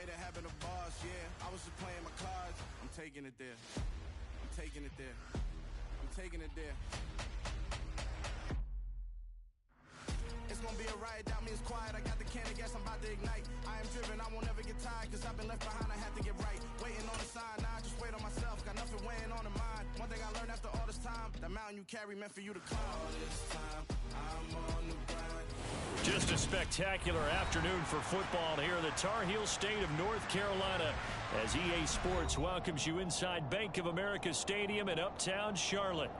made a habit of bars, yeah. I was just playing my cards. I'm taking it there. I'm taking it there. I'm taking it there. It's gonna be a riot, doubt me it's quiet. I got the can of gas, I'm about to ignite. I am driven, I won't ever get tired, cause I've been left behind, I have to get right. Waiting on the sign, now I just wait on myself. Got nothing weighing on the mind. One thing I learned after all this time, the mountain you carry meant for you to climb. All this time, I'm on the grind. Just a spectacular afternoon for football here in the Tar Heel state of North Carolina as EA Sports welcomes you inside Bank of America Stadium in Uptown Charlotte.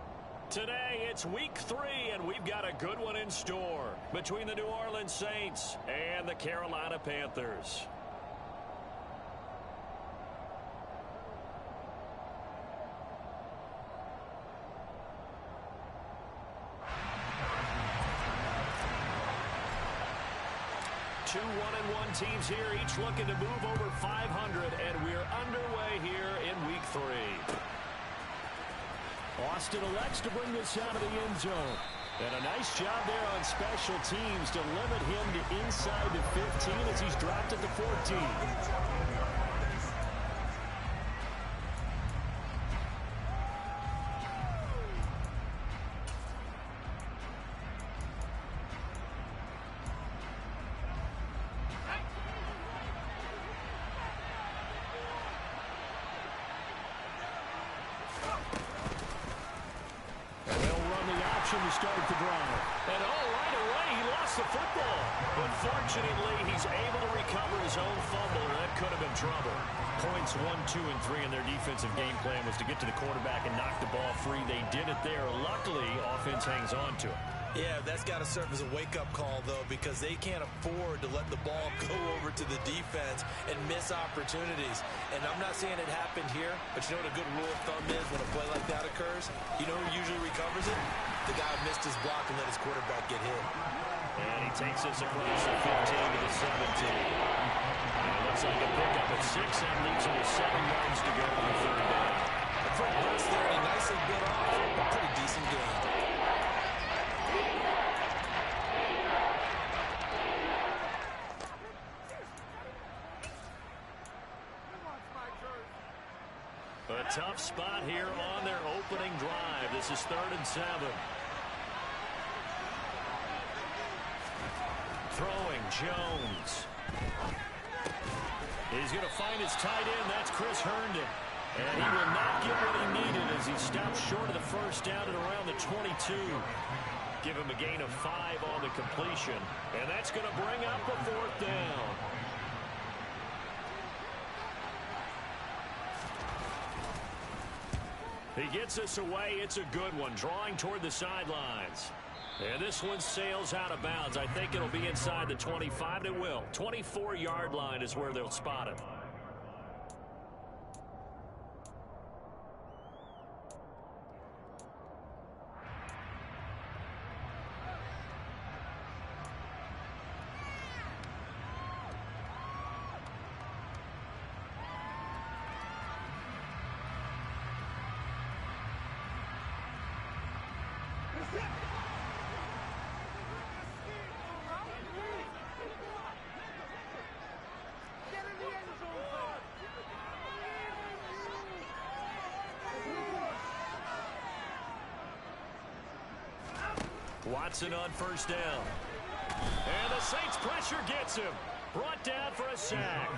Today, it's week 3, and we've got a good one in store between the New Orleans Saints and the Carolina Panthers. Two 1-1 teams here, each looking to move over 500, and we're underway here in week 3. Austin elects to bring this out of the end zone. And a nice job there on special teams to limit him to inside the 15 as he's dropped at the 14. To start the drive. And right away he lost the football. But fortunately he's able to recover his own fumble, and that could have been trouble. Points 1, 2, and 3 in their defensive game plan was to get to the quarterback and knock the ball free. They did it there. Luckily, offense hangs on to it. Yeah, that's got to serve as a wake-up call, though, because they can't afford to let the ball go over to the defense and miss opportunities. And I'm not saying it happened here, but you know what a good rule of thumb is when a play like that occurs? You know who usually recovers it? The guy who missed his block and let his quarterback get hit. And he takes this across the 15 to the 17. And it looks like a pickup at 6. That leaves him with 7 yards to go on the third down. A quick burst there, and he nicely bit off a pretty decent game. A tough spot here on their opening drive. This is 3rd and 7. Throwing, Jones. He's going to find his tight end. That's Chris Herndon. And he will not get what he needed as he stops short of the first down at around the 22. Give him a gain of 5 on the completion. And that's going to bring up a 4th down. He gets us away. It's a good one, drawing toward the sidelines. And this one sails out of bounds. I think it'll be inside the 25. It will. 24-yard line is where they'll spot it. Watson on first down. And the Saints pressure gets him. Brought down for a sack.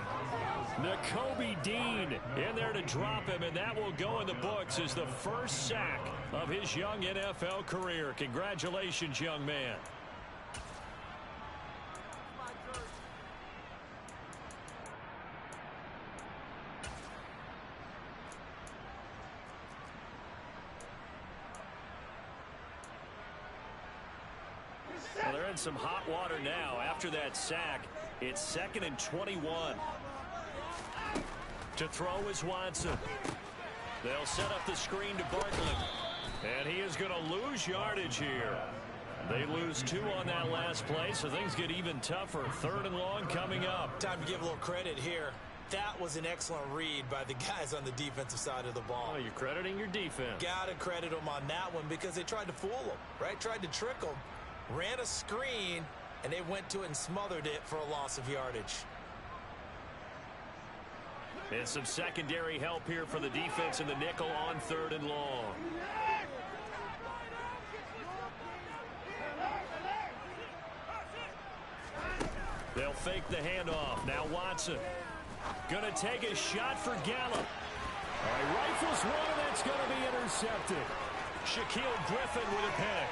Nakobe Dean in there to drop him, and that will go in the books as the first sack of his young NFL career. Congratulations, young man. Well, they're in some hot water now. After that sack, it's 2nd and 21. To throw is Watson. They'll set up the screen to Bartlett. And he is going to lose yardage here. They lose 2 on that last play, so things get even tougher. 3rd and long coming up. Time to give a little credit here. That was an excellent read by the guys on the defensive side of the ball. Oh, you're crediting your defense. Got to credit them on that one because they tried to fool them, right? Tried to trick them. Ran a screen, and they went to it and smothered it for a loss of yardage. And some secondary help here for the defense in the nickel on 3rd and long. They'll fake the handoff. Now Watson. Gonna take a shot for Gallup. All right, rifles one, and that's going to be intercepted. Shaquille Griffin with a pick.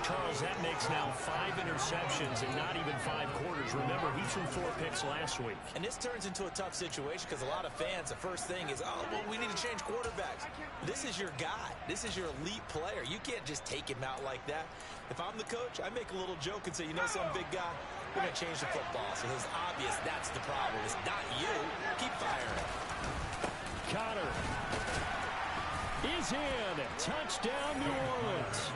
Charles, that makes now 5 interceptions in not even 5 quarters. Remember, he threw 4 picks last week. And this turns into a tough situation because a lot of fans, the first thing is, oh, well, we need to change quarterbacks. This is your guy. This is your elite player. You can't just take him out like that. If I'm the coach, I make a little joke and say, you know, some big guy, we're going to change the football. So it's obvious that's the problem. It's not you. Keep firing. Connor is in. Touchdown, New Orleans.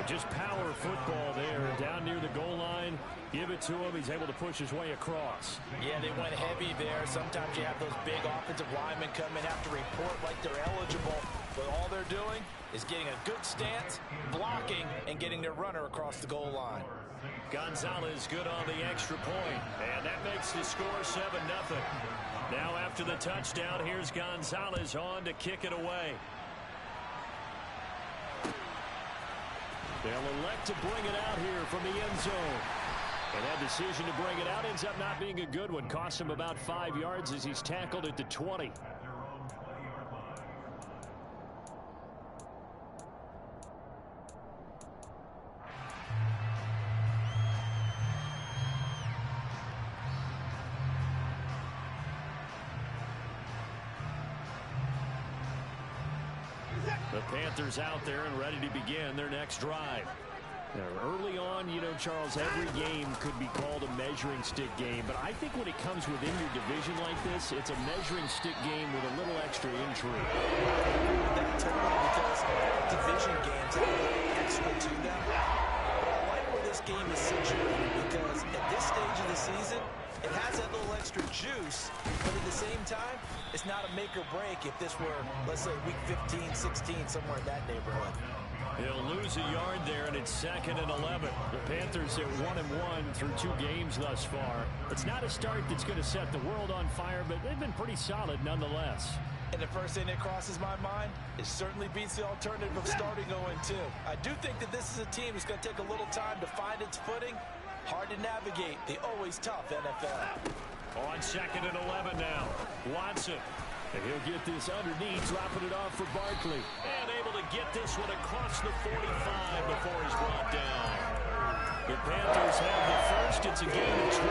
Just power football there. Down near the goal line. Give it to him. He's able to push his way across. Yeah, they went heavy there. Sometimes you have those big offensive linemen come in, have to report like they're eligible. But all they're doing is getting a good stance, blocking, and getting their runner across the goal line. Gonzalez good on the extra point. And that makes the score 7-0. Now after the touchdown, here's Gonzalez on to kick it away. They'll elect to bring it out here from the end zone. And that decision to bring it out ends up not being a good one. Costs him about 5 yards as he's tackled at the 20. The Panthers out there and ready to begin their next drive. Now, early on, you know, Charles, every game could be called a measuring stick game. But I think when it comes within your division like this, it's a measuring stick game with a little extra intrigue. That totally, because division games have a little extra to them. But I like where this game is situated because at this stage of the season, it has that little extra juice, but at the same time, it's not a make or break if this were, let's say, week 15, 16, somewhere in that neighborhood. He'll lose a yard there, and it's 2nd and 11. The Panthers at 1-1 through 2 games thus far. It's not a start that's going to set the world on fire, but they've been pretty solid nonetheless. And the first thing that crosses my mind, it certainly beats the alternative of starting 0-2. I do think that this is a team that's going to take a little time to find its footing. Hard to navigate the always tough NFL. On 2nd and 11 now. Watson. And he'll get this underneath, dropping it off for Barkley. And able to get this one across the 45 before he's brought down. The Panthers have the first. It's a gain of 12.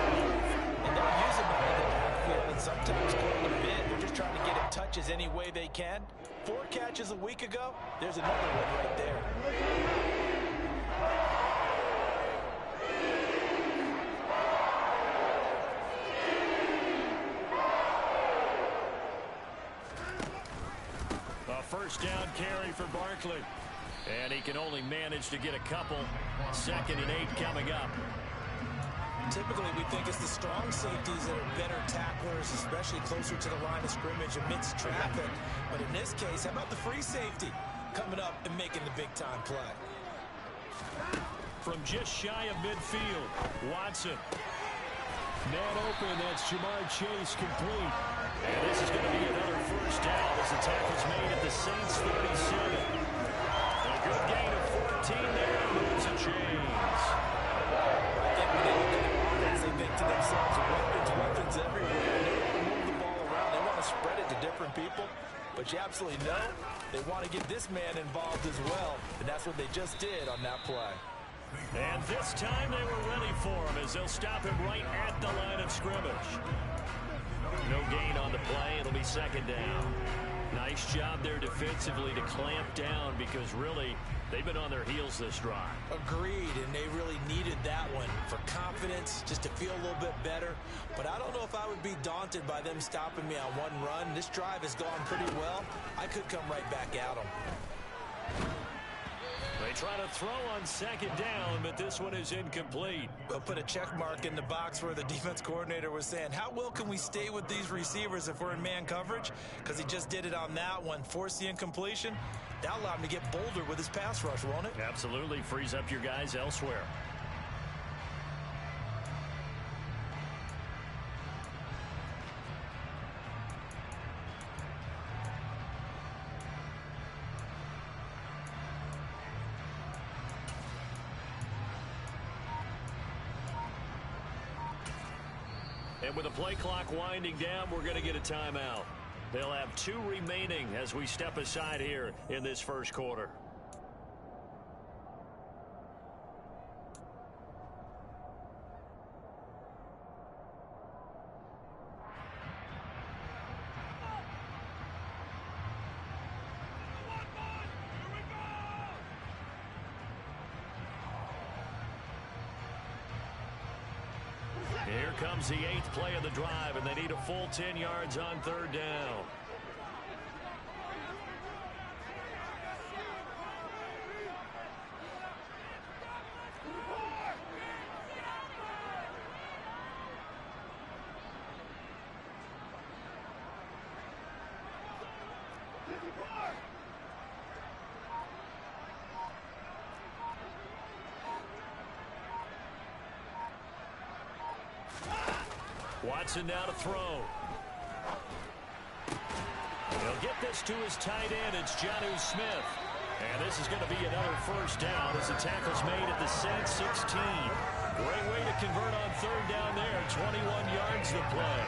And they're using him in the backfield and sometimes going a bit. They're just trying to get him touches any way they can. 4 catches a week ago. There's another one right there. First down carry for Barkley. And he can only manage to get a couple. 2nd and 8 coming up. Typically, we think it's the strong safeties that are better tacklers, especially closer to the line of scrimmage amidst traffic. But in this case, how about the free safety coming up and making the big-time play? From just shy of midfield, Watson. Man open, that's Jamar Chase complete. And this is going to be another first down as the tackle's made at the Saints 37. A good gain of 14 there, moves the chains. I think when they look at the offense, they think to themselves, weapons everywhere. They don't want to move the ball around. They want to spread it to different people. But you absolutely know they want to get this man involved as well. And that's what they just did on that play. And this time they were ready for him as they'll stop him right at the line of scrimmage. No gain on the play. It'll be 2nd down. Nice job there defensively to clamp down because really they've been on their heels this drive. Agreed, and they really needed that one for confidence, just to feel a little bit better. But I don't know if I would be daunted by them stopping me on one run. This drive has gone pretty well. I could come right back at them. They try to throw on second down, but this one is incomplete. We'll put a check mark in the box where the defense coordinator was saying, how well can we stay with these receivers if we're in man coverage? Because he just did it on that one, forced the incompletion. That allowed him to get bolder with his pass rush, won't it? Absolutely. Frees up your guys elsewhere. And with the play clock winding down, we're going to get a timeout. They'll have 2 remaining as we step aside here in this first quarter. Here comes the 8th play of the drive, and they need a full 10 yards on third down. Watson now to throw. He'll get this to his tight end. It's Jonnu Smith. And this is going to be another first down as the tackle's made at the set 16. Great way to convert on third down there. 21 yards to play.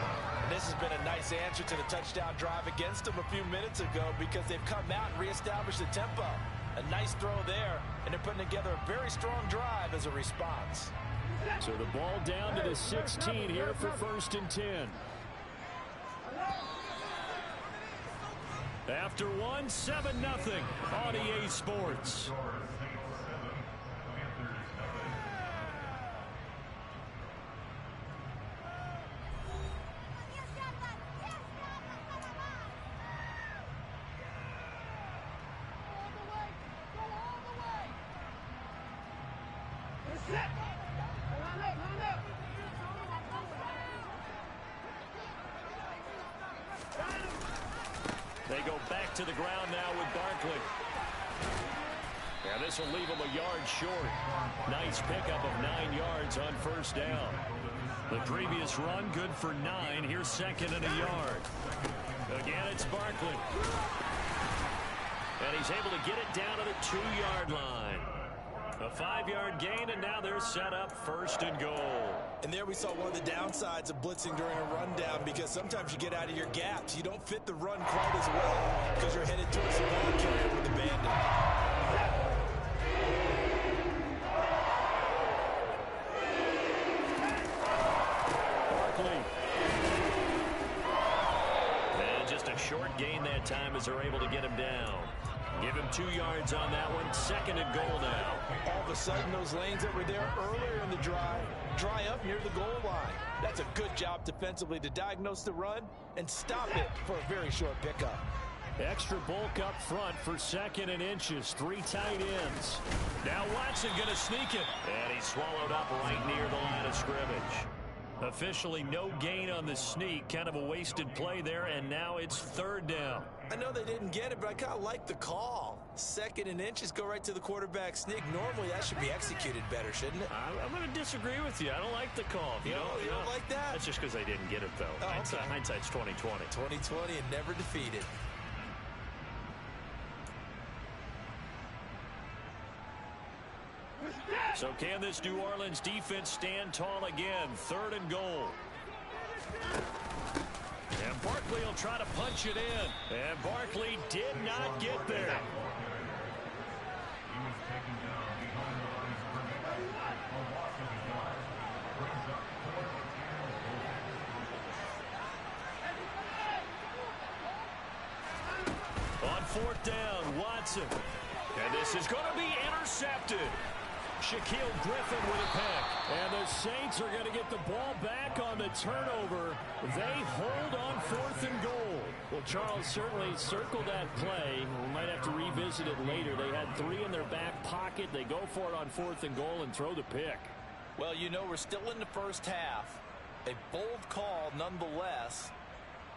And this has been a nice answer to the touchdown drive against them a few minutes ago because they've come out and reestablished the tempo. A nice throw there, and they're putting together a very strong drive as a response. So the ball down to the 16 here for 1st and 10. After 1, 7-0 on EA Sports. They go back to the ground now with Barkley. And this will leave them a yard short. Nice pickup of 9 yards on first down. The previous run good for 9. Here's 2nd and a yard. Again, it's Barkley. And he's able to get it down to the 2-yard line. A 5-yard gain, and now they're set up 1st and goal. And there we saw one of the downsides of blitzing during a rundown because sometimes you get out of your gaps. You don't fit the run quite as well because you're headed towards the ball carrier with the bandit. Barkley. And just a short gain that time as they're able to get him down. Give him 2 yards on that one. 2nd and goal now. All of a sudden, those lanes that were there earlier in the drive dry up near the goal line. That's a good job defensively to diagnose the run and stop it for a very short pickup. Extra bulk up front for 2nd and inches. 3 tight ends. Now Watson going to sneak it. And he's swallowed up right near the line of scrimmage. Officially no gain on the sneak. Kind of a wasted play there, and now it's 3rd down. I know they didn't get it, but I kind of like the call. 2nd and inches, go right to the quarterback sneak. Normally that should be executed better, shouldn't it? I'm going to disagree with you. I don't like the call. You don't like that? That's just because they didn't get it, though. Oh, okay. Hindsight's 20/20. 20/20 and never defeated. So can this New Orleans defense stand tall again? 3rd and goal. And Barkley will try to punch it in. And Barkley did not get there. On 4th down, Watson. And this is going to be intercepted. Shaquille Griffin with a pick. And the Saints are going to get the ball back on the turnover. They hold on 4th and goal. Well, Charles certainly circled that play. We might have to revisit it later. They had 3 in their back pocket. They go for it on 4th and goal and throw the pick. Well, you know, we're still in the first half. A bold call nonetheless.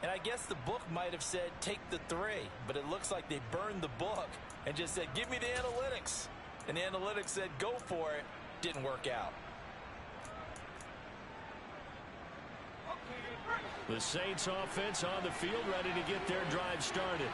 And I guess the book might have said take the 3. But it looks like they burned the book and just said, give me the analytics. And the analytics said, go for it. Didn't work out. The Saints offense on the field, ready to get their drive started.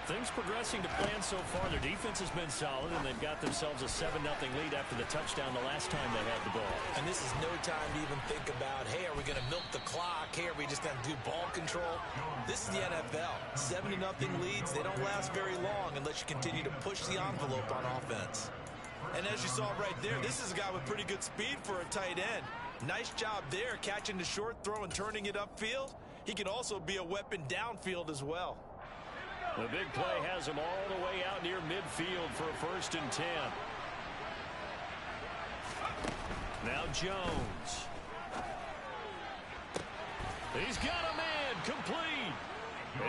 Things progressing to plan so far. Their defense has been solid, and they've got themselves a 7-0 lead after the touchdown the last time they had the ball. And this is no time to even think about, hey, are we going to milk the clock? Hey, are we just going to do ball control? This is the NFL. 7-0 leads, they don't last very long unless you continue to push the envelope on offense. And as you saw right there, this is a guy with pretty good speed for a tight end. Nice job there, catching the short throw and turning it upfield. He can also be a weapon downfield as well. The big play has him all the way out near midfield for a 1st and 10. Now Jones. He's got a man complete.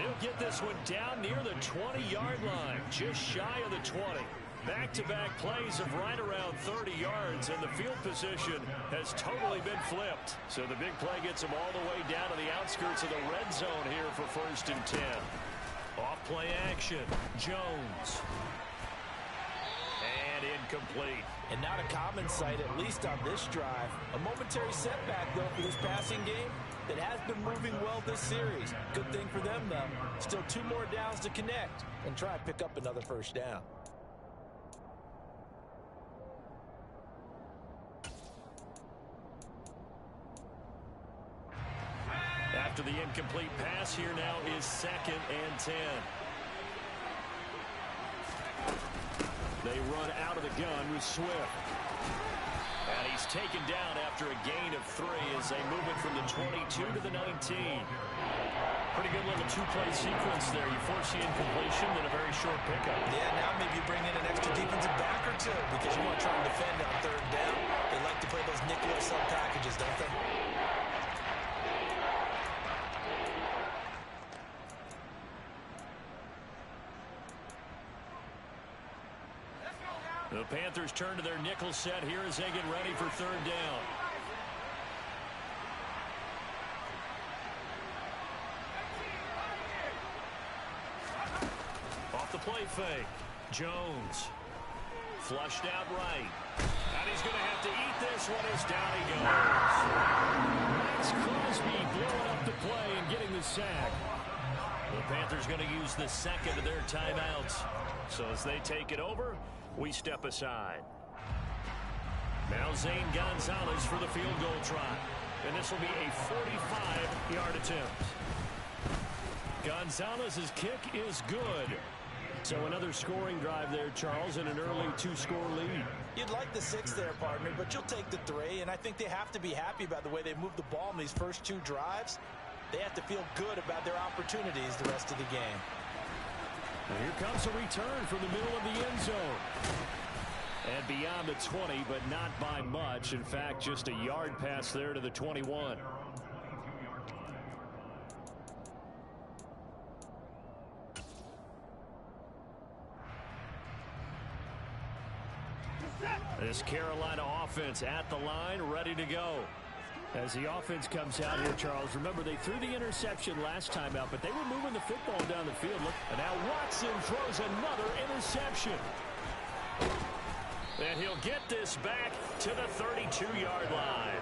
He'll get this one down near the 20-yard line, just shy of the 20. Back-to-back plays of right around 30 yards, and the field position has totally been flipped. So the big play gets him all the way down to the outskirts of the red zone here for 1st and 10. Off play action. Jones. And incomplete. And not a common sight, at least on this drive. A momentary setback, though, for this passing game that has been moving well this series. Good thing for them, though. Still 2 more downs to connect and try and pick up another 1st down. After the incomplete pass, here now is 2nd and 10. They run out of the gun with Swift. And he's taken down after a gain of 3 as they move it from the 22 to the 19. Pretty good little 2-play sequence there. You force the incompletion, then a very short pickup. Yeah, now maybe you bring in an extra defensive back or 2 because you want to try and defend on 3rd down. They like to play those nickel or sub packages, don't they? The Panthers turn to their nickel set here as they get ready for 3rd down. Off the play fake. Jones. Flushed out right. And he's going to have to eat this one as down he goes. Max Crosby blowing up the play and getting the sack. The Panthers going to use the 2nd of their timeouts. So as they take it over, we step aside. Now Zane Gonzalez for the field goal try. And this will be a 45-yard attempt. Gonzalez's kick is good. So another scoring drive there, Charles, and an early 2-score lead. You'd like the 6 there, partner, but you'll take the 3. And I think they have to be happy about the way they moved the ball in these first 2 drives. They have to feel good about their opportunities the rest of the game. And here comes a return from the middle of the end zone. And beyond the 20, but not by much. In fact, just a yard pass there to the 21. This Carolina offense at the line, ready to go. As the offense comes out here, Charles, remember they threw the interception last time out, but they were moving the football down the field. Look, and now Watson throws another interception. And he'll get this back to the 32-yard line.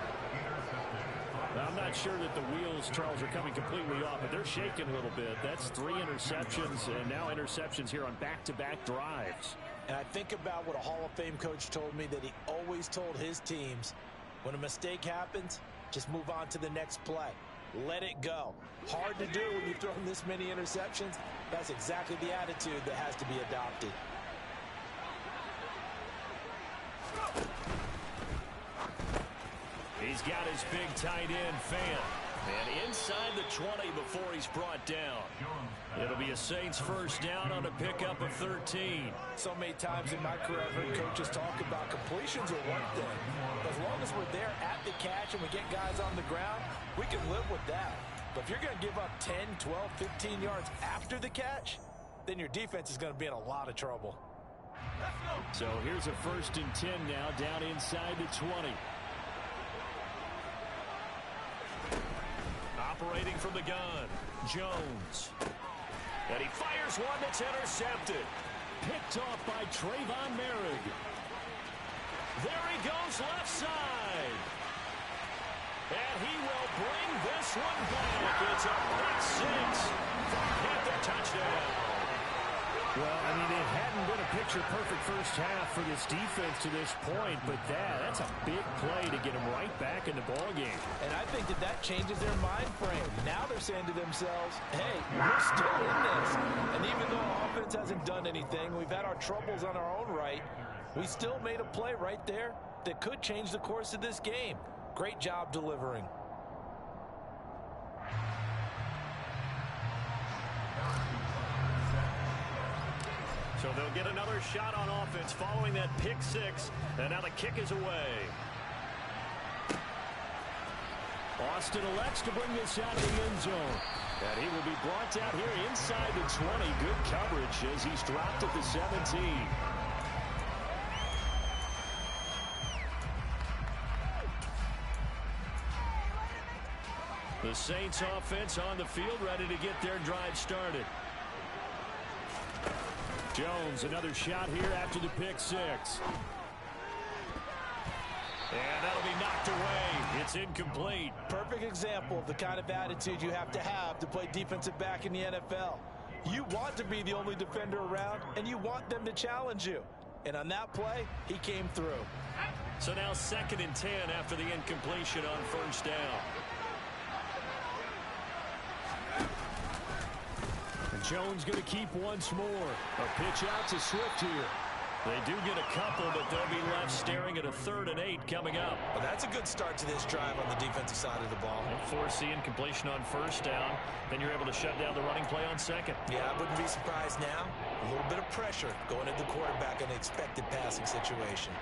Now, I'm not sure that the wheels, Charles, are coming completely off, but they're shaking a little bit. That's 3 interceptions, and now interceptions here on back-to-back drives. And I think about what a Hall of Fame coach told me that he always told his teams, when a mistake happens, just move on to the next play. Let it go. Hard to do when you've thrown this many interceptions. That's exactly the attitude that has to be adopted. He's got his big tight end, Fan. And inside the 20 before he's brought down. It'll be a Saints first down on a pickup of 13. So many times in my career I've heard coaches talk about completions are one thing. But as long as we're there at the catch and we get guys on the ground, we can live with that. But if you're going to give up 10, 12, 15 yards after the catch, then your defense is going to be in a lot of trouble. So here's a 1st and 10 now, down inside the 20. Operating from the gun, Jones. And he fires one that's intercepted. Picked off by Trayvon Merrick. There he goes left side. And he will bring this one back. It's a pick six for Panther touchdown. Well, I mean, it hadn't been a picture-perfect first half for this defense to this point, but that's a big play to get them right back in the ballgame. And I think that changes their mind frame. Now they're saying to themselves, hey, we're still in this. And even though our offense hasn't done anything, we've had our troubles on our own right, we still made a play right there that could change the course of this game. Great job delivering. So they'll get another shot on offense following that pick six. And now the kick is away. Austin elects to bring this out of the end zone. And he will be brought down here inside the 20. Good coverage as he's dropped at the 17. The Saints offense on the field, ready to get their drive started. Jones, another shot here after the pick six. And that'll be knocked away. It's incomplete. Perfect example of the kind of attitude you have to play defensive back in the NFL. You want to be the only defender around, and you want them to challenge you. And on that play, he came through. So now 2nd and 10 after the incompletion on first down. Jones going to keep once more. A pitch out to Swift here. They do get a couple, but they'll be left staring at a 3rd and 8 coming up. Well, that's a good start to this drive on the defensive side of the ball. Force the incompletion on first down. Then you're able to shut down the running play on 2nd. Yeah, I wouldn't be surprised now. A little bit of pressure going at the quarterback in an expected passing situation.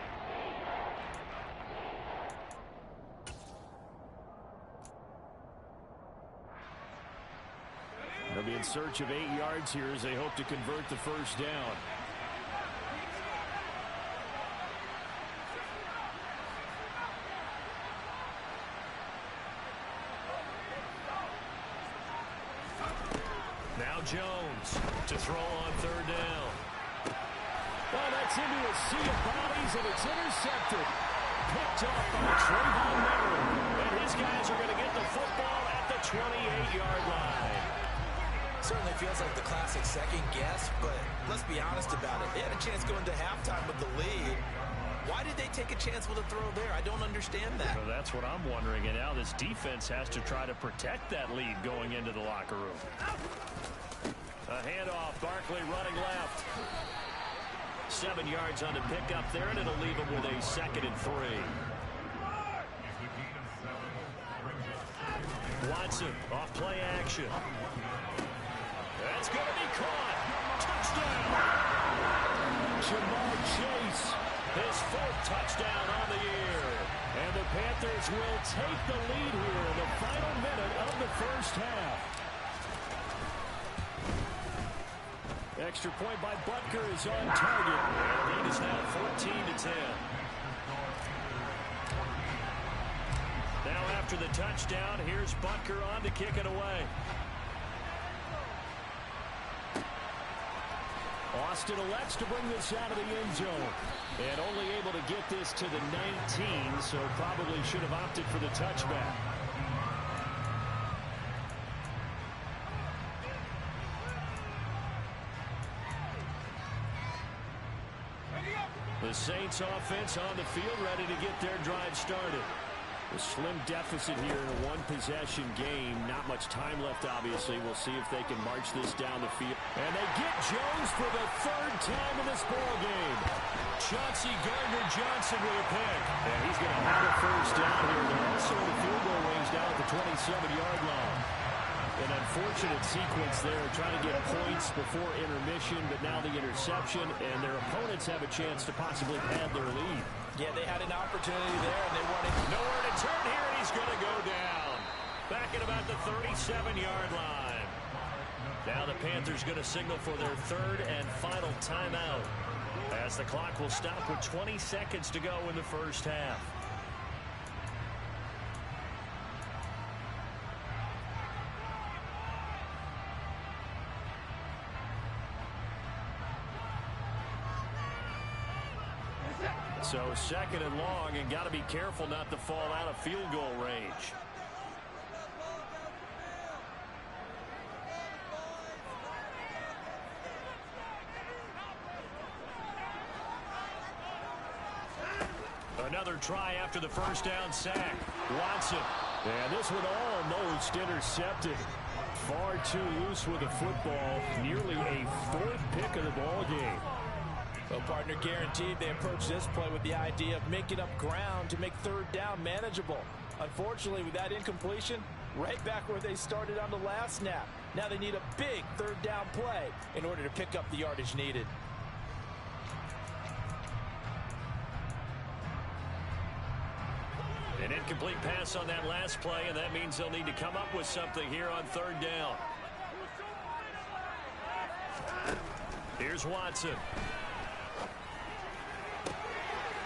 They'll be in search of 8 yards here as they hope to convert the first down. Now Jones to throw on 3rd down. Well, that's into a sea of bodies, and it's intercepted. Picked off by Trayvon Merrick. And his guys are going to get the football at the 28-yard line. Certainly feels like the classic second guess, but let's be honest about it. They had a chance going to halftime with the lead. Why did they take a chance with a throw there? I don't understand that. So that's what I'm wondering. And now this defense has to try to protect that lead going into the locker room. A handoff. Barkley running left. 7 yards on the pickup there, and it'll leave him with a 2nd and 3. Watson off play action. That's going to be caught. Touchdown. Jamar Chase, his 4th touchdown on the year. And the Panthers will take the lead here in the final minute of the first half. Extra point by Butker is on target. And lead is now 14-10. Now after the touchdown, here's Butker on to kick it away. Austin elects to bring this out of the end zone. And only able to get this to the 19, so probably should have opted for the touchback. The Saints offense on the field ready to get their drive started. A slim deficit here in a one-possession game. Not much time left, obviously. We'll see if they can march this down the field. And they get Jones for the third time in this ball game. Chauncey Gardner-Johnson with a pick. And he's going to have a first down here. They're also in the field goal range down at the 27-yard line. An unfortunate sequence there, trying to get points before intermission, but now the interception, and their opponents have a chance to possibly pad their lead. Yeah, they had an opportunity there, and they wanted nowhere to turn here, and he's going to go down. Back at about the 37-yard line. Now the Panthers going to signal for their third and final timeout, as the clock will stop with 20 seconds to go in the first half. So second and long, and got to be careful not to fall out of field goal range. Another try after the first down sack. Watson. And this one almost intercepted. Far too loose with the football. Nearly a fourth pick of the ball game. Well, partner, guaranteed they approach this play with the idea of making up ground to make third down manageable. Unfortunately, with that incompletion, right back where they started on the last snap. Now they need a big third down play in order to pick up the yardage needed. An incomplete pass on that last play, and that means they'll need to come up with something here on third down. Here's Watson.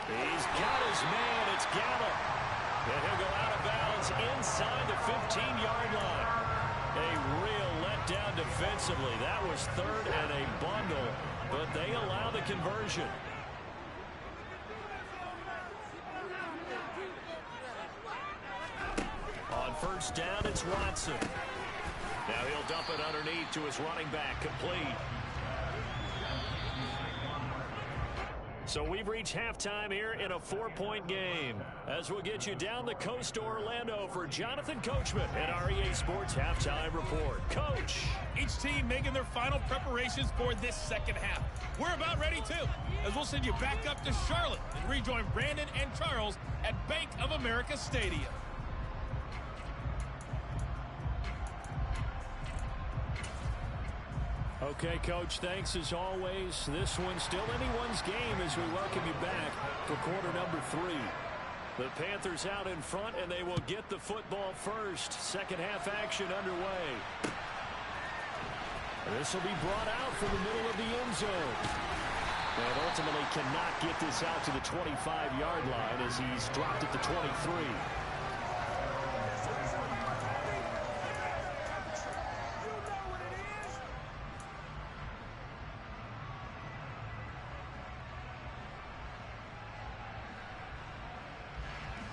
He's got his man. It's Gallup. And he'll go out of bounds inside the 15-yard line. A real letdown defensively. That was third and a bundle, but they allow the conversion. On first down, it's Watson. Now he'll dump it underneath to his running back, complete. So we've reached halftime here in a 4-point game, as we'll get you down the coast to Orlando for Jonathan Coachman at our EA Sports Halftime Report. Coach. Each team making their final preparations for this second half. We're about ready, too, as we'll send you back up to Charlotte and rejoin Brandon and Charles at Bank of America Stadium. Okay, Coach, thanks as always. This one's still anyone's game as we welcome you back for quarter number 3. The Panthers out in front, and they will get the football first. Second half action underway. This will be brought out from the middle of the end zone. And ultimately cannot get this out to the 25-yard line as he's dropped at the 23.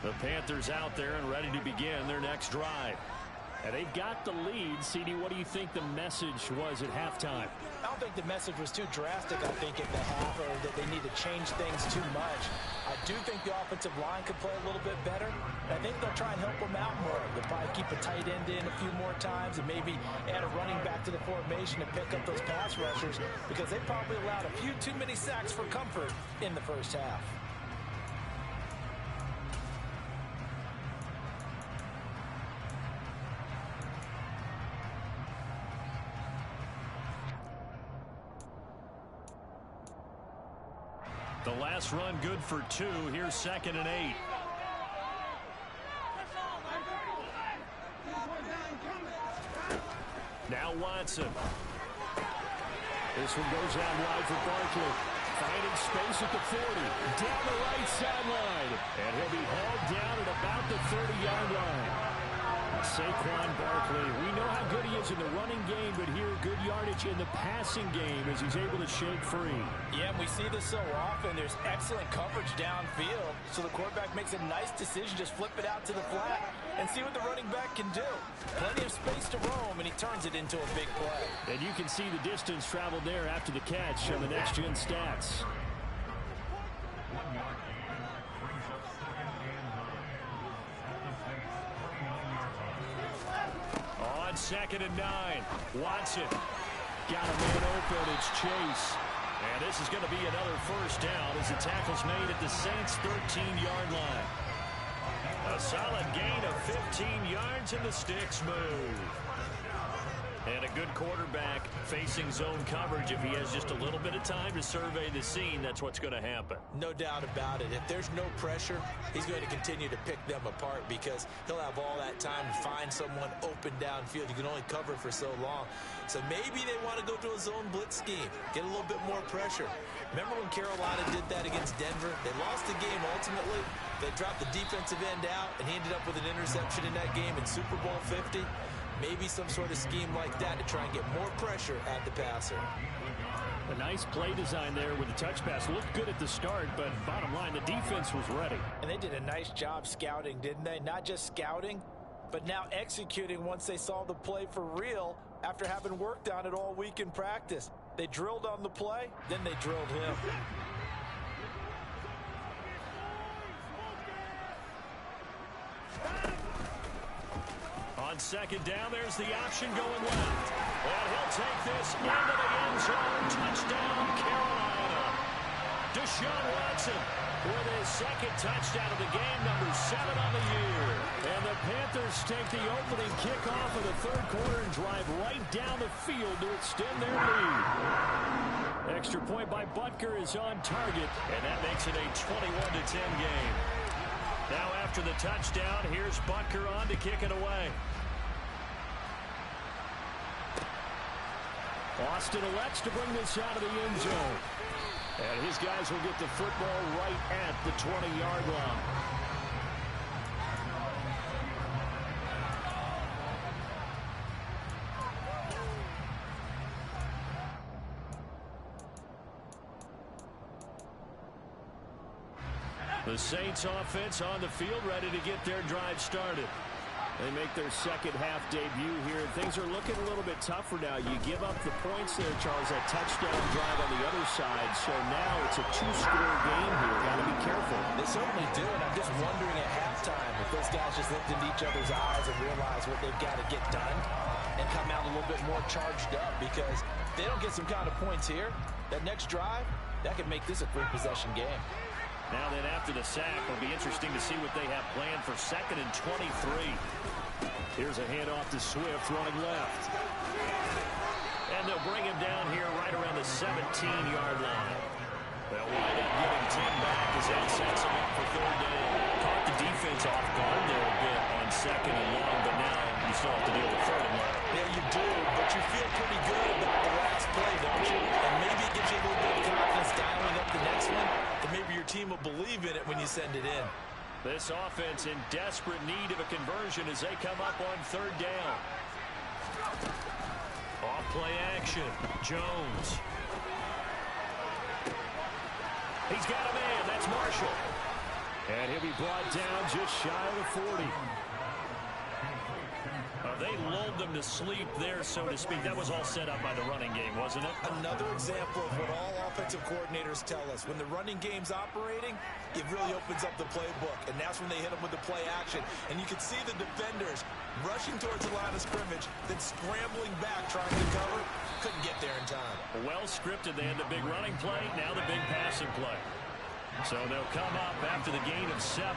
The Panthers out there and ready to begin their next drive. And they've got the lead. CD, what do you think the message was at halftime? I don't think the message was too drastic, I think, at the half, or that they need to change things too much. I do think the offensive line could play a little bit better. I think they'll try and help them out more. They'll probably keep a tight end in a few more times and maybe add a running back to the formation to pick up those pass rushers, because they probably allowed a few too many sacks for comfort in the first half. The last run good for 2. Here's 2nd and 8. Now Watson. This one goes out wide for Barkley. Finding space at the 40. Down the right sideline. And he'll be hauled down at about the 30-yard line. Saquon Barkley, we know how good he is in the running game, but here good yardage in the passing game as he's able to shake free. Yeah, and we see this so often. There's excellent coverage downfield, so the quarterback makes a nice decision, just flip it out to the flat and see what the running back can do. Plenty of space to roam, and he turns it into a big play. And you can see the distance traveled there after the catch on the next-gen stats. on 2nd and 9. Watson got a man open. It's Chase. And this is going to be another first down as the tackle's made at the Saints' 13-yard line. A solid gain of 15 yards and the sticks move. And a good quarterback facing zone coverage. If he has just a little bit of time to survey the scene, that's what's going to happen. No doubt about it. If there's no pressure, he's going to continue to pick them apart because he'll have all that time to find someone open downfield. You can only cover for so long. So maybe they want to go to a zone blitz scheme, get a little bit more pressure. Remember when Carolina did that against Denver? They lost the game ultimately. They dropped the defensive end out, and he ended up with an interception in that game in Super Bowl 50. Maybe some sort of scheme like that to try and get more pressure at the passer. A nice play design there with the touch pass. Looked good at the start, but bottom line, the defense was ready. And they did a nice job scouting, didn't they? Not just scouting, but now executing once they saw the play for real after having worked on it all week in practice. They drilled on the play, then they drilled him. On 2nd down, there's the option going left. And he'll take this into the end zone. Touchdown, Carolina. Deshaun Watson with his 2nd touchdown of the game, number 7 on the year. And the Panthers take the opening kickoff of the 3rd quarter and drive right down the field to extend their lead. Extra point by Butker is on target, and that makes it a 21-10 game. Now after the touchdown, here's Butker on to kick it away. Austin elects to bring this out of the end zone. And his guys will get the football right at the 20-yard line. The Saints offense on the field, ready to get their drive started. They make their 2nd half debut here. Things are looking a little bit tougher now. You give up the points there, Charles, that touchdown drive on the other side. So now it's a 2-score game here. Got to be careful. They certainly do, and I'm just wondering at halftime if those guys just looked into each other's eyes and realized what they've got to get done and come out a little bit more charged up, because if they don't get some kind of points here, that next drive, that could make this a 3-possession game. Now then, after the sack, it'll be interesting to see what they have planned for 2nd and 23. Here's a handoff to Swift running left. And they'll bring him down here right around the 17-yard line. They'll wind up giving 10 back as that sets him up for 3rd down. Caught the defense off guard there a bit on 2nd and long, but now you still have to deal with 3rd and long. Yeah, you do, but you feel pretty good about the last play, don't you? And maybe it gives you a little bit of confidence dialing up the next one, and maybe your team will believe in it when you send it in. This offense in desperate need of a conversion as they come up on 3rd down. Off play action. Jones. He's got a man. That's Marshall. And he'll be brought down just shy of the 40. They lulled them to sleep there, so to speak. That was all set up by the running game, wasn't it? Another example of what all offensive coordinators tell us. When the running game's operating, it really opens up the playbook, and that's when they hit them with the play action. And you can see the defenders rushing towards the line of scrimmage, then scrambling back, trying to cover. Couldn't get there in time. Well scripted. They had the big running play, now the big passing play. So they'll come up after the gain of 7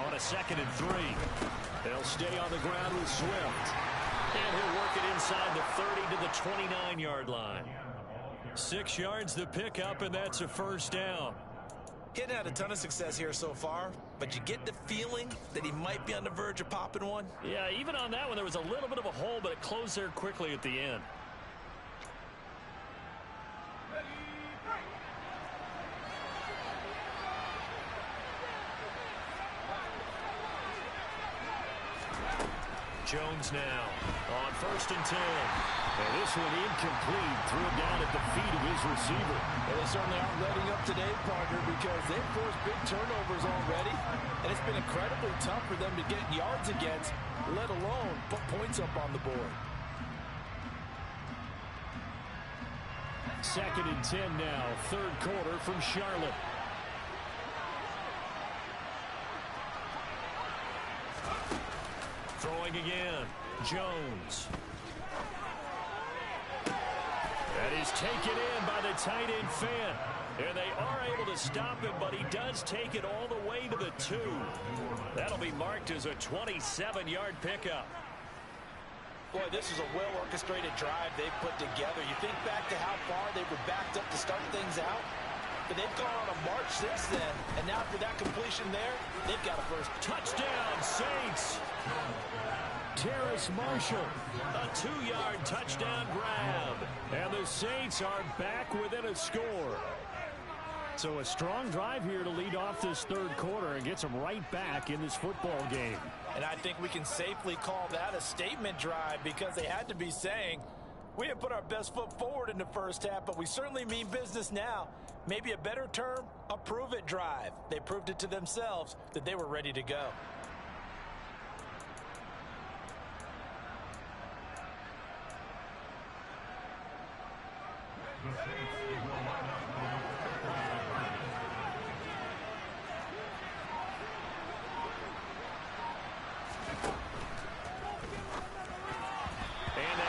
on a 2nd and 3. They'll stay on the ground with Swift. And he'll work it inside the 30 to the 29-yard line. 6 yards the pickup, and that's a 1st down. He hadn't had a ton of success here so far, but you get the feeling that he might be on the verge of popping one. Yeah, even on that one, there was a little bit of a hole, but it closed there quickly at the end. Jones now on 1st and 10. And this one incomplete. Threw it down at the feet of his receiver. Well, they certainly aren't letting up today, partner, because they've forced big turnovers already. And it's been incredibly tough for them to get yards against, let alone put points up on the board. 2nd and 10 now. 3rd quarter from Charlotte. Throwing again. Jones. That is taken in by the tight end Finn. And they are able to stop him, but he does take it all the way to the 2. That'll be marked as a 27-yard pickup. Boy, this is a well-orchestrated drive they've put together. You think back to how far they were backed up to start things out, but they've gone on a march since then. And now after that completion there, they've got a first. Touchdown, Saints. Terrace Marshall, a 2-yard touchdown grab. And the Saints are back within a score. So a strong drive here to lead off this third quarter and gets them right back in this football game. And I think we can safely call that a statement drive because they had to be saying, we didn't put our best foot forward in the first half, but we certainly mean business now. Maybe a better term, a prove-it drive. They proved it to themselves that they were ready to go.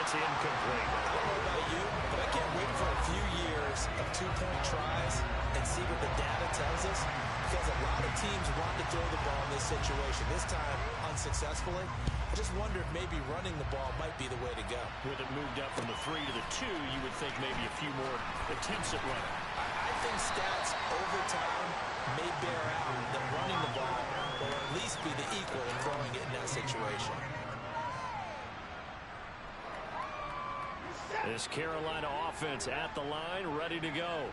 Incomplete. I don't know about you, but I can't wait for a few years of 2-point tries and see what the data tells us, because a lot of teams want to throw the ball in this situation, this time unsuccessfully. I just wonder if maybe running the ball might be the way to go. With it moved up from the 3 to the 2, you would think maybe a few more attempts at running. I think stats over time may bear out that running the ball will at least be the equal of throwing it in that situation. This Carolina offense at the line, ready to go.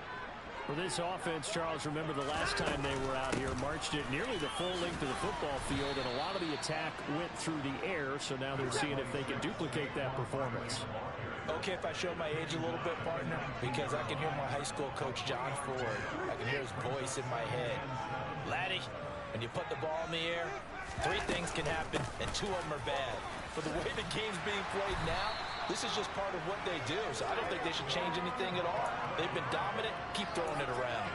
For this offense, Charles, remember the last time they were out here, marched it nearly the full length of the football field, and a lot of the attack went through the air, so now they're seeing if they can duplicate that performance. Okay, if I show my age a little bit, partner, because I can hear my high school coach, John Ford. I can hear his voice in my head. Laddie, when you put the ball in the air, 3 things can happen, and 2 of them are bad. For the way the game's being played now, this is just part of what they do, so I don't think they should change anything at all. They've been dominant. Keep throwing it around.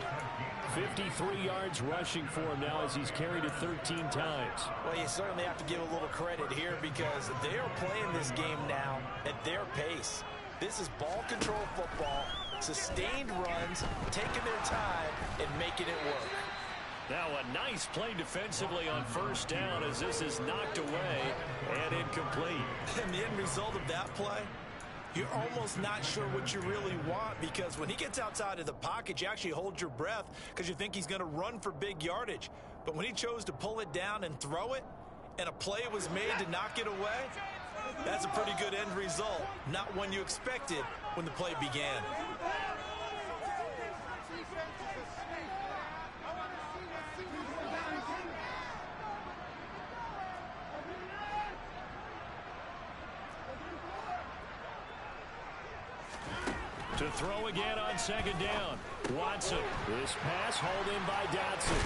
53 yards rushing for him now as he's carried it 13 times. Well, you certainly have to give a little credit here because they are playing this game now at their pace. This is ball control football, sustained runs, taking their time, and making it work. Now a nice play defensively on first down as this is knocked away and incomplete. And the end result of that play, you're almost not sure what you really want because when he gets outside of the pocket, you actually hold your breath because you think he's going to run for big yardage. But when he chose to pull it down and throw it, and a play was made to knock it away, that's a pretty good end result. Not one you expected when the play began. To throw again on second down. Watson. This pass hauled in by Dotson.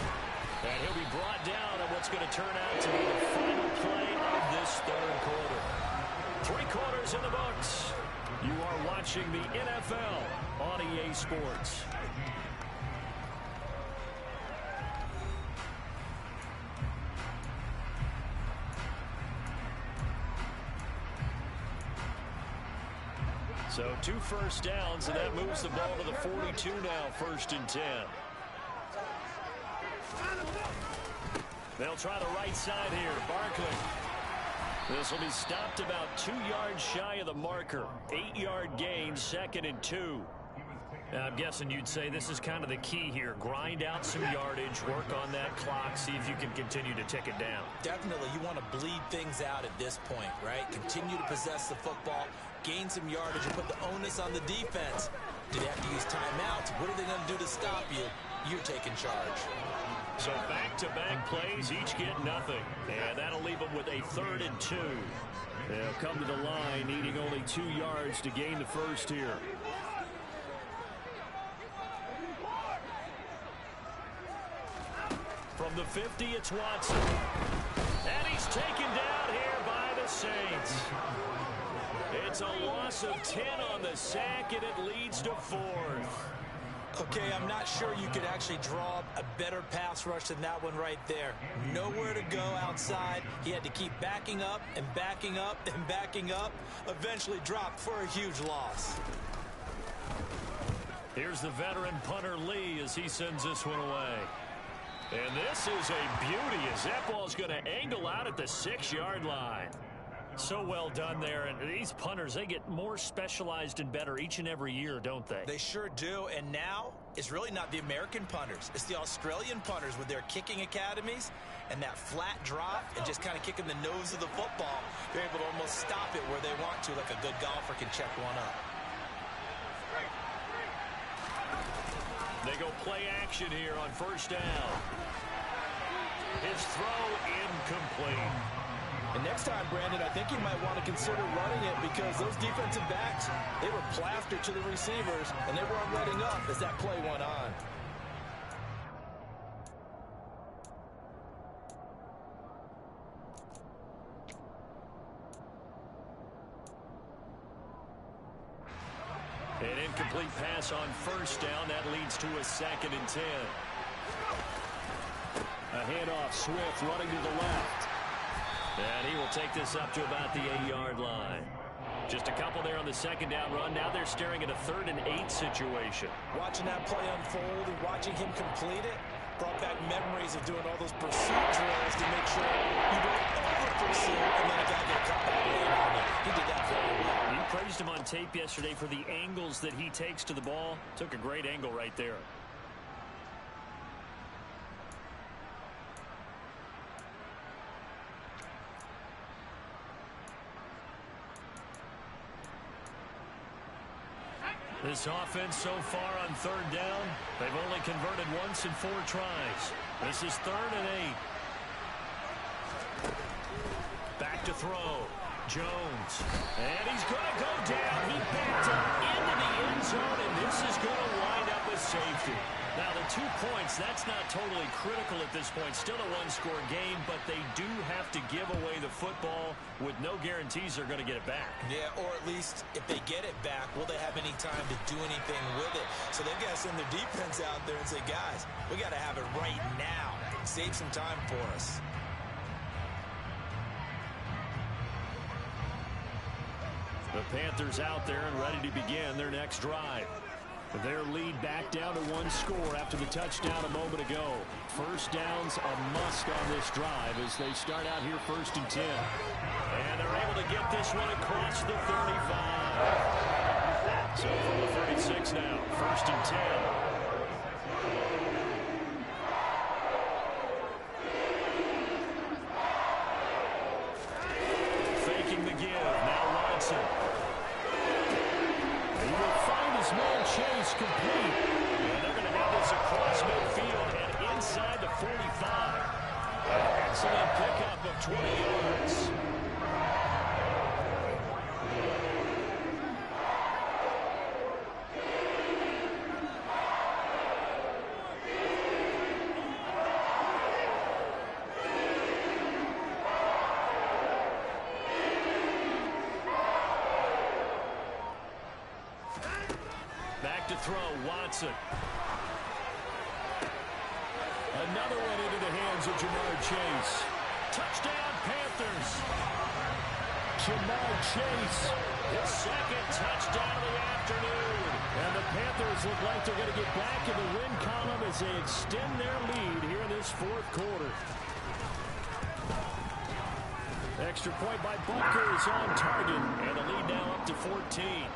And he'll be brought down on what's going to turn out to be the final play of this third quarter. 3 quarters in the books. You are watching the NFL on EA Sports. So 2 first downs, and that moves the ball to the 42 now, 1st and 10. They'll try the right side here. Barkley. This will be stopped about 2 yards shy of the marker. 8-yard gain, 2nd and 2. I'm guessing you'd say this is kind of the key here. Grind out some yardage, work on that clock, see if you can continue to tick it down. Definitely, you want to bleed things out at this point, right? Continue to possess the football, gain some yardage, and put the onus on the defense. Do they have to use timeouts? What are they going to do to stop you? You're taking charge. So back-to-back plays, each get nothing. And that'll leave them with a 3rd and 2. They'll come to the line, needing only 2 yards to gain the first here. From the 50, it's Watson. And he's taken down here by the Saints. It's a loss of 10 on the sack, and it leads to 4th. Okay, I'm not sure you could actually draw a better pass rush than that one right there. Nowhere to go outside. He had to keep backing up and backing up and backing up. Eventually dropped for a huge loss. Here's the veteran punter Lee as he sends this one away. And this is a beauty as that ball's going to angle out at the 6-yard line. So well done there. And these punters, they get more specialized and better each and every year, don't they? They sure do. And now it's really not the American punters. It's the Australian punters with their kicking academies and that flat drop and just kind of kicking the nose of the football. They're able to almost stop it where they want to, like a good golfer can check one up. They go play action here on first down. His throw incomplete. And next time, Brandon, I think you might want to consider running it because those defensive backs, they were plastered to the receivers, and they weren't letting up as that play went on. An incomplete pass on first down. That leads to a 2nd and 10. A handoff, Swift running to the left. And he will take this up to about the 8-yard line. Just a couple there on the 2nd down run. Now they're staring at a 3rd and 8 situation. Watching that play unfold and watching him complete it brought back memories of doing all those pursuit drills to make sure you don't over-pursue and then a guy get cut back in on you. He did that very well. You praised him on tape yesterday for the angles that he takes to the ball. Took a great angle right there. This offense so far on 3rd down, they've only converted once in 4 tries. This is 3rd and 8. Back to throw. Jones. And he's going to go down. He backed up into the end zone, and this is going to wind up with safety. Now, the 2 points, that's not totally critical at this point. Still a one-score game, but they do have to give away the football with no guarantees they're going to get it back. Yeah, or at least if they get it back, will they have any time to do anything with it? So they've got to send their defense out there and say, guys, we got to have it right now. Save some time for us. The Panthers out there and ready to begin their next drive. Their lead back down to 1 score after the touchdown a moment ago. First down's a must on this drive as they start out here 1st and 10. And they're able to get this one across the 35. So from the 36 now, 1st and 10. Faking the give. Now Watson. He will find his man Chase complete. And they're going to have this across midfield and inside the 45. An excellent pickup of 20 yards. Back to throw, Watson. Another one into the hands of Jamar Chase. Touchdown, Panthers. Jamar Chase, his 2nd touchdown of the afternoon. And the Panthers look like they're going to get back in the win column as they extend their lead here in this 4th quarter. Extra point by Butker is on target, and the lead now up to 14.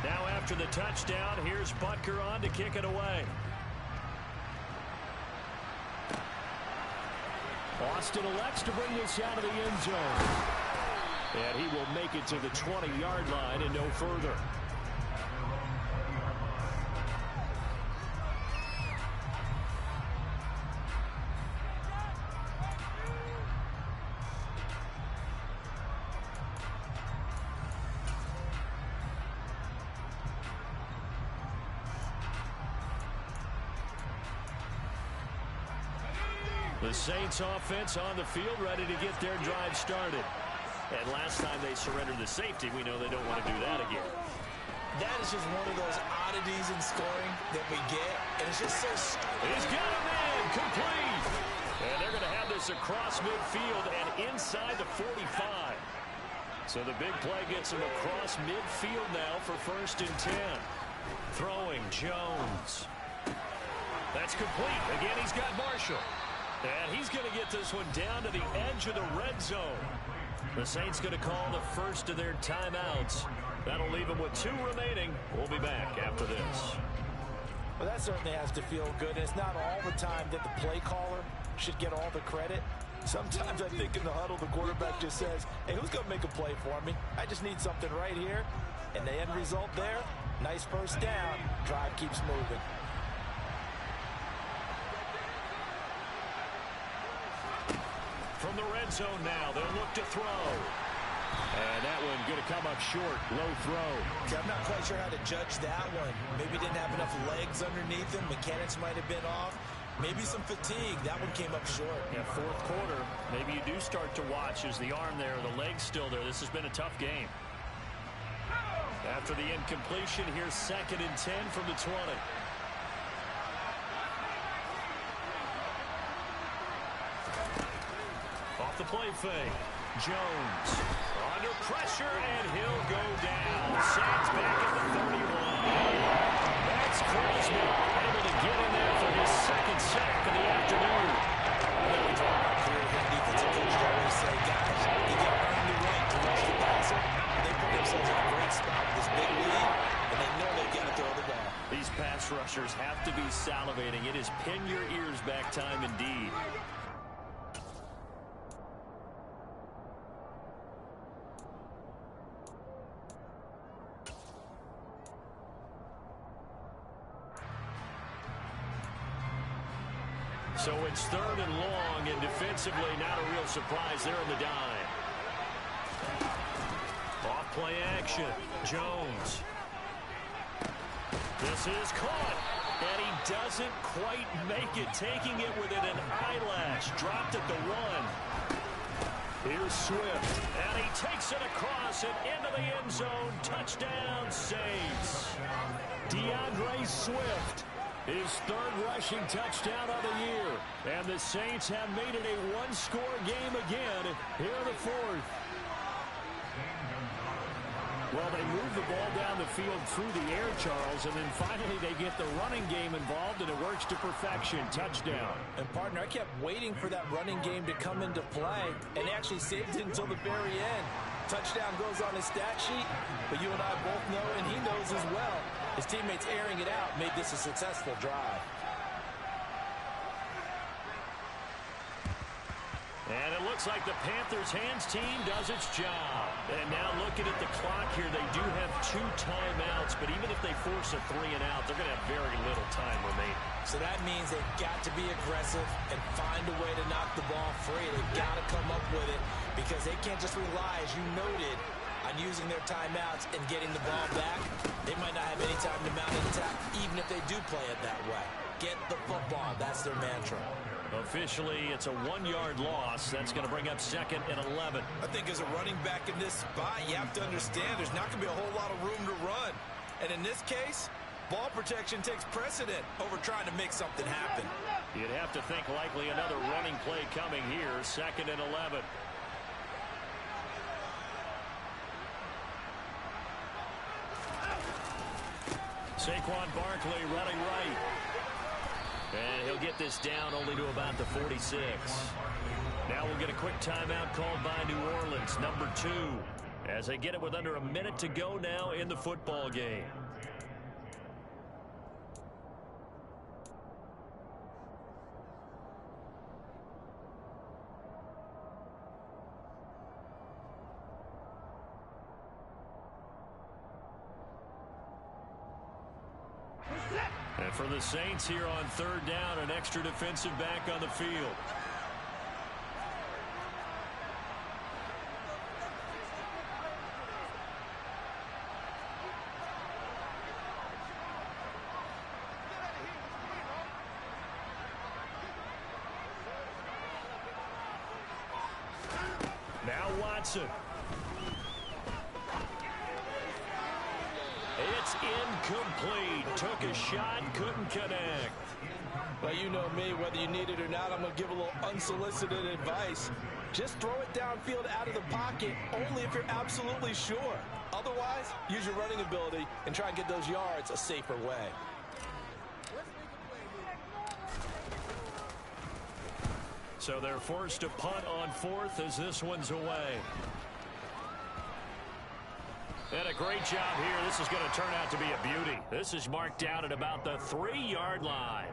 Now after the touchdown, here's Butker on to kick it away. Austin elects to bring this out of the end zone. And he will make it to the 20-yard line and no further. The Saints offense on the field ready to get their drive started. And last time they surrendered the safety, we know they don't want to do that again. That is just one of those oddities in scoring that we get, and it's just so stupid. He's got a man complete. And they're going to have this across midfield and inside the 45. So the big play gets him across midfield now for 1st and 10. Throwing Jones. That's complete. Again, he's got Marshall. And he's going to get this one down to the edge of the red zone. The Saints going to call the first of their timeouts. That'll leave them with 2 remaining. We'll be back after this. Well, that certainly has to feel good. And it's not all the time that the play caller should get all the credit. Sometimes I think in the huddle, the quarterback just says, hey, who's going to make a play for me? I just need something right here. And the end result there, nice first down. Drive keeps moving. From the red zone now, they'll look to throw. And that one going to come up short. Low throw. See, I'm not quite sure how to judge that one. Maybe didn't have enough legs underneath him. Mechanics might have been off. Maybe some fatigue. That one came up short. Yeah, 4th quarter. Maybe you do start to watch as the arm there, the leg's still there. This has been a tough game. After the incompletion, here's 2nd and 10 from the 20. Off the play fake. Jones under pressure, and he'll go down. Saints back at the 31. That's Crosby able to get in there for his 2nd sack of the afternoon. When we talk about career defensive coaches always say, guys, you got to earn the right to rush the passer. They put themselves in a great spot with this big lead, and they know they've got to throw the ball. These pass rushers have to be salivating. It is pin your ears back time indeed. So it's 3rd and long, and defensively not a real surprise there in the dime. Off play action. Jones. This is caught, and he doesn't quite make it, taking it within an eyelash. Dropped at the 1. Here's Swift, and he takes it across and into the end zone. Touchdown, Saints. DeAndre Swift. His 3rd rushing touchdown of the year. And the Saints have made it a 1-score game again here in the 4th. Well, they move the ball down the field through the air, Charles, and then finally they get the running game involved, and it works to perfection. Touchdown. And, partner, I kept waiting for that running game to come into play, and actually saved it until the very end. Touchdown goes on his stat sheet, but you and I both know, and he knows as well, his teammates airing it out made this a successful drive. And it looks like the Panthers' hands team does its job. And now looking at the clock here, they do have 2 timeouts, but even if they force a 3 and out, they're going to have very little time remaining. So that means they've got to be aggressive and find a way to knock the ball free. They've got to come up with it because they can't just rely, as you noted, on using their timeouts and getting the ball back. They might not have any time to mount an attack, even if they do play it that way. Get the football. That's their mantra. Officially, it's a 1-yard loss. That's going to bring up 2nd and 11. I think as a running back in this spot, you have to understand there's not going to be a whole lot of room to run. And in this case, ball protection takes precedent over trying to make something happen. You'd have to think likely another running play coming here. 2nd and 11. Saquon Barkley running right. And he'll get this down only to about the 46. Now we'll get a quick timeout called by New Orleans, number 2, as they get it with under a minute to go now in the football game. And for the Saints here on 3rd down, an extra defensive back on the field. Now Watson. It's incomplete. Took a shot, couldn't connect. Well, you know me, whether you need it or not, I'm going to give a little unsolicited advice. Just throw it downfield out of the pocket only if you're absolutely sure. Otherwise, use your running ability and try and get those yards a safer way. So they're forced to punt on fourth as this one's away. And a great job here. This is going to turn out to be a beauty. This is marked down at about the 3-yard line.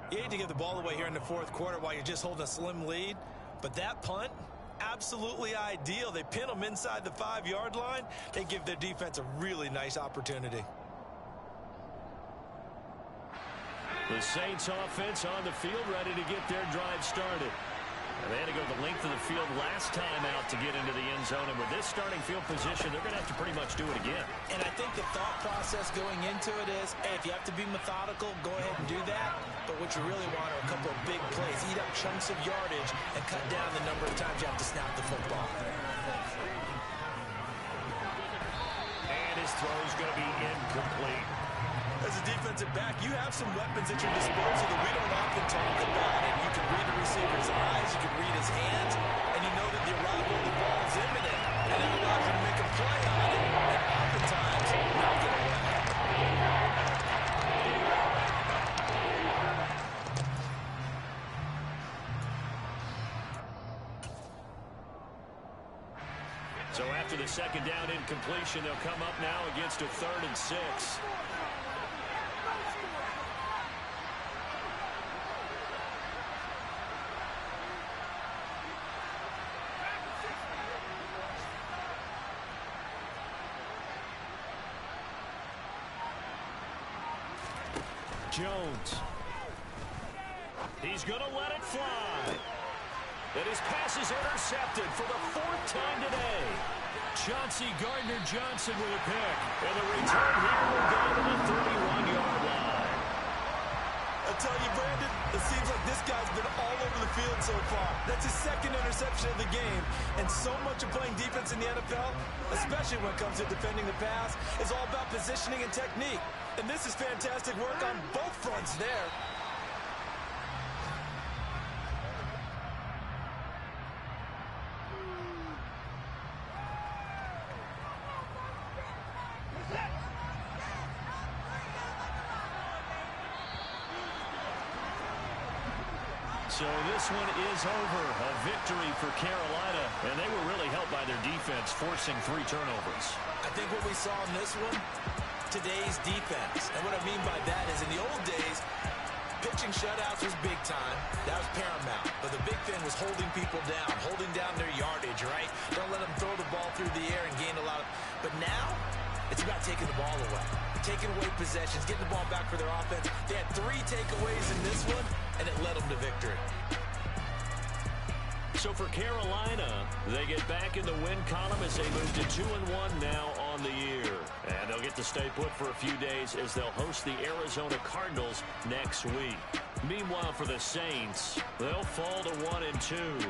You hate to give the ball away here in the fourth quarter while you're just holding a slim lead, but that punt, absolutely ideal. They pin them inside the 5-yard line. They give their defense a really nice opportunity. The Saints offense on the field ready to get their drive started. And they had to go the length of the field last time out to get into the end zone. And with this starting field position, they're going to have to pretty much do it again. And I think the thought process going into it is, hey, if you have to be methodical, go ahead and do that. But what you really want are a couple of big plays. Eat up chunks of yardage and cut down the number of times you have to snap the football. And his throw is going to be incomplete. As a defensive back, you have some weapons at your disposal that we don't often talk about. And you can read the receiver's eyes, you can read his hands, and you know that the arrival of the ball is imminent. And that allows you to make a play on it, and oftentimes knock it away. So after the second down incompletion, they'll come up now against a 3rd and 6. Jones. He's going to let it fly. And his pass is intercepted for the 4th time today. Chauncey Gardner-Johnson with a pick. And the return here will go to the 31-yard line. I tell you, Brandon, it seems like this guy's been all over the field so far. That's his 2nd interception of the game. And so much of playing defense in the NFL, especially when it comes to defending the pass, is all about positioning and technique. And this is fantastic work on both fronts there. So this one is over. A victory for Carolina. And they were really helped by their defense, forcing 3 turnovers. I think what we saw in this one, today's defense. And what I mean by that is in the old days, pitching shutouts was big time. That was paramount. But the big thing was holding people down, holding down their yardage, right? Don't let them throw the ball through the air and gain a lot of... But now, it's about taking the ball away. Taking away possessions, getting the ball back for their offense. They had 3 takeaways in this one, and it led them to victory. So for Carolina, they get back in the win column as they move to 2-1 now on the year. And they'll get to stay put for a few days as they'll host the Arizona Cardinals next week. Meanwhile, for the Saints, they'll fall to 1-2.